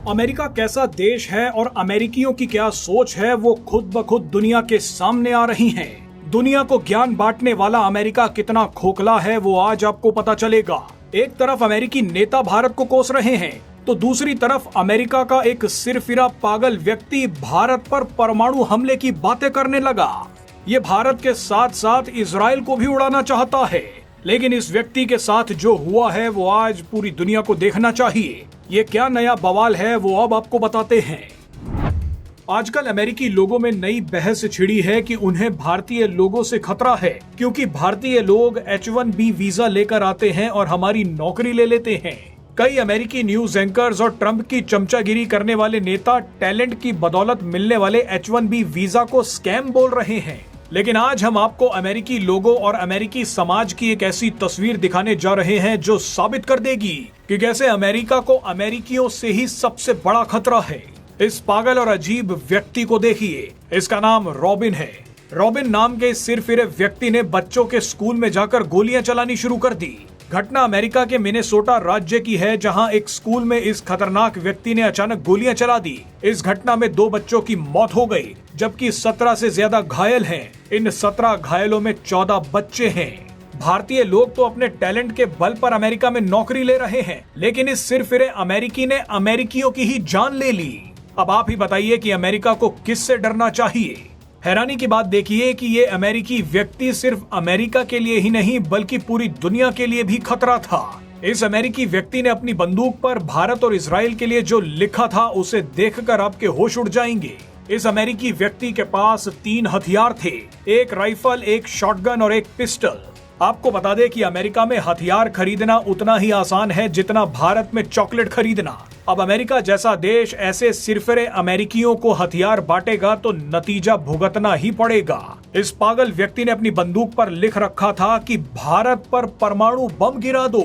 America कैसा देश है और अमेरिकियों की क्या सोच है वो खुद ब खुद दुनिया के सामने आ रही हैं। दुनिया को ज्ञान बांटने वाला अमेरिका कितना खोखला है वो आज आपको पता चलेगा। एक तरफ अमेरिकी नेता भारत को कोस रहे हैं तो दूसरी तरफ अमेरिका का एक सिरफिरा पागल व्यक्ति भारत पर परमाणु हमले की बातें करने लगा। ये भारत के साथ साथ इजराइल को भी उड़ाना चाहता है। लेकिन इस व्यक्ति के साथ जो हुआ है वो आज पूरी दुनिया को देखना चाहिए। ये क्या नया बवाल है वो अब आपको बताते हैं। आजकल अमेरिकी लोगों में नई बहस छिड़ी है कि उन्हें भारतीय लोगों से खतरा है, क्योंकि भारतीय लोग H1B वीजा लेकर आते हैं और हमारी नौकरी ले लेते हैं। कई अमेरिकी न्यूज एंकर्स और ट्रंप की चमचागिरी करने वाले नेता टैलेंट की बदौलत मिलने वाले H1B वीजा को स्कैम बोल रहे हैं। लेकिन आज हम आपको अमेरिकी लोगों और अमेरिकी समाज की एक ऐसी तस्वीर दिखाने जा रहे हैं जो साबित कर देगी कि कैसे अमेरिका को अमेरिकियों से ही सबसे बड़ा खतरा है। इस पागल और अजीब व्यक्ति को देखिए। इसका नाम रॉबिन है। रॉबिन नाम के इस सिरफिरे व्यक्ति ने बच्चों के स्कूल में जाकर गोलियां चलानी शुरू कर दी। घटना अमेरिका के मिनेसोटा राज्य की है, जहां एक स्कूल में इस खतरनाक व्यक्ति ने अचानक गोलियां चला दी। इस घटना में 2 बच्चों की मौत हो गई, जबकि 17 से ज्यादा घायल हैं। इन 17 घायलों में 14 बच्चे हैं। भारतीय लोग तो अपने टैलेंट के बल पर अमेरिका में नौकरी ले रहे हैं, लेकिन इस सिरफिरे अमेरिकी ने अमेरिकियों की ही जान ले ली। अब आप ही बताइए कि अमेरिका को किससे डरना चाहिए। हैरानी की बात देखिए कि ये अमेरिकी व्यक्ति सिर्फ अमेरिका के लिए ही नहीं बल्कि पूरी दुनिया के लिए भी खतरा था। इस अमेरिकी व्यक्ति ने अपनी बंदूक पर भारत और इजराइल के लिए जो लिखा था उसे देखकर आपके होश उड़ जाएंगे। इस अमेरिकी व्यक्ति के पास 3 हथियार थे, एक राइफल, एक शॉटगन और एक पिस्टल। आपको बता दें कि अमेरिका में हथियार खरीदना उतना ही आसान है जितना भारत में चॉकलेट खरीदना। अब अमेरिका जैसा देश ऐसे सिरफिरे अमेरिकियों को हथियार बांटेगा तो नतीजा भुगतना ही पड़ेगा। इस पागल व्यक्ति ने अपनी बंदूक पर लिख रखा था कि भारत पर परमाणु बम गिरा दो।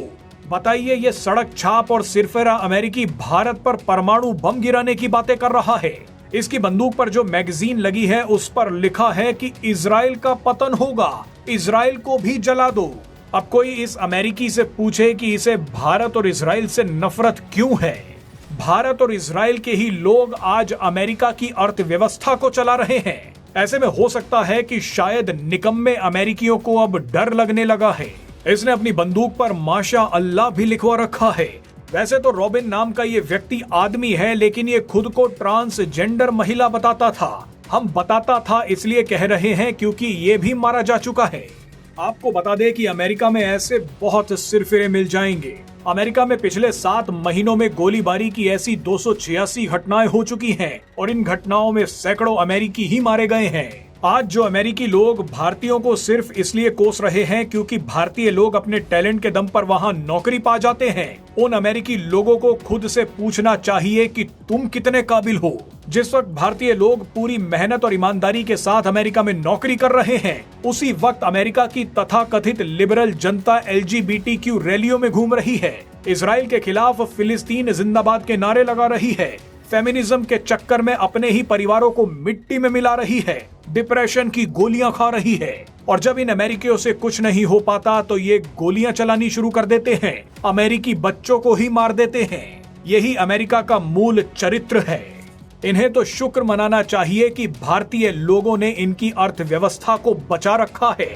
बताइए, ये सड़क छाप और सिरफिरा अमेरिकी भारत पर परमाणु बम गिराने की बातें कर रहा है। इसकी बंदूक पर जो मैगजीन लगी है उस पर लिखा है कि इजराइल का पतन होगा, इजराइल को भी जला दो। अब कोई इस अमेरिकी से पूछे कि इसे भारत और इजराइल से नफरत क्यों है। भारत और इजराइल के ही लोग आज अमेरिका की अर्थव्यवस्था को चला रहे हैं। ऐसे में हो सकता है कि शायद निकम्मे अमेरिकियों को अब डर लगने लगा है। इसने अपनी बंदूक पर माशा अल्लाह भी लिखवा रखा है। वैसे तो रॉबिन नाम का ये व्यक्ति आदमी है, लेकिन ये खुद को ट्रांसजेंडर महिला बताता था। हम बताता था इसलिए कह रहे हैं क्योंकि ये भी मारा जा चुका है। आपको बता दें कि अमेरिका में ऐसे बहुत सिरफिरे मिल जाएंगे। अमेरिका में पिछले 7 महीनों में गोलीबारी की ऐसी 286 घटनाएं हो चुकी हैं और इन घटनाओं में सैकड़ों अमेरिकी ही मारे गए हैं। आज जो अमेरिकी लोग भारतीयों को सिर्फ इसलिए कोस रहे हैं क्योंकि भारतीय लोग अपने टैलेंट के दम पर वहां नौकरी पा जाते हैं, उन अमेरिकी लोगों को खुद से पूछना चाहिए कि तुम कितने काबिल हो। जिस वक्त भारतीय लोग पूरी मेहनत और ईमानदारी के साथ अमेरिका में नौकरी कर रहे हैं, उसी वक्त अमेरिका की तथाकथित लिबरल जनता LGBTQ रैलियों में घूम रही है, इजराइल के खिलाफ फिलिस्तीन जिंदाबाद के नारे लगा रही है, फेमिनिज्म के चक्कर में अपने ही परिवारों को मिट्टी में मिला रही है, डिप्रेशन की गोलियां खा रही है। और जब इन अमेरिकियों से कुछ नहीं हो पाता तो ये गोलियां चलानी शुरू कर देते हैं, अमेरिकी बच्चों को ही मार देते हैं। यही अमेरिका का मूल चरित्र है। इन्हें तो शुक्र मनाना चाहिए कि भारतीय लोगों ने इनकी अर्थव्यवस्था को बचा रखा है।